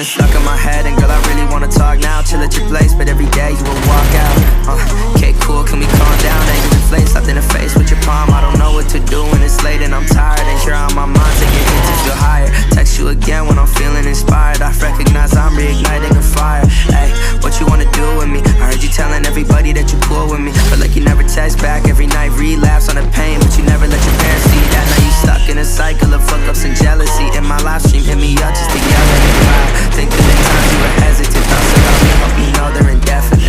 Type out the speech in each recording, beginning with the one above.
been stuck in my head, and girl, I really wanna talk now. Chill at your place, but every day you will walk out. Okay, cool, can we calm down? Now you inflate, slapped in the face with your palm. I don't know what to do when it's late and I'm tired, and you're on my mind, taking hit to feel higher. Text you again when I'm feeling inspired. I recognize I'm reigniting a fire. Hey, what you wanna do with me? I heard you telling everybody that you cool with me, but like you never text back every night, relapse on the pain, but you never let your parents see that. Now you stuck in a cycle of fuck-ups and jealousy. In my live stream, hit me up just to yell at me. Think of the times you were hesitant, thoughts about me, hope you know they're indefinite.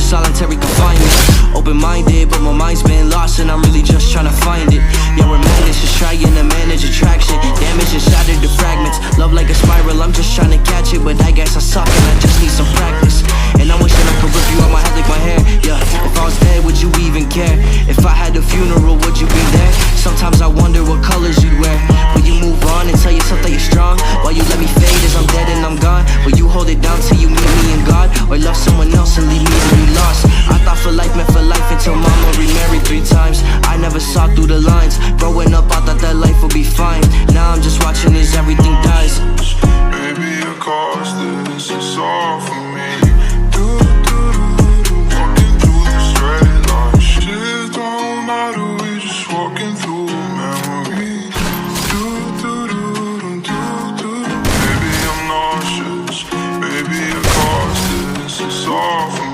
Solitary confinement, open-minded, but my mind's been lost and I'm really just trying to find it. Yeah, we're madness, just trying to manage attraction. Damage and shattered to fragments. Love like a spiral, I'm just trying to catch it, but I guess I suck and I just need some practice. And I'm wishing I could rip you out my head like my hair. Yeah, if I was dead, would you even care? If I had a funeral, would you be there? Sometimes I wonder what colors you'd wear. Will you move on and tell yourself that you're strong, while you let me fade as I'm dead and I'm gone? Will you hold it down till you meet me in God, or love someone else and leave me to be lost? I thought for life meant for life until mama remarried 3 times. I never saw through the lines. Growing up, I thought that life would be fine. Now I'm just watching as everything dies. Maybe it cost this, it's all for me. Walking through the straight line, shit don't matter, we just walking through memories. Baby, I'm nauseous. Baby, it cost this, it's all for me.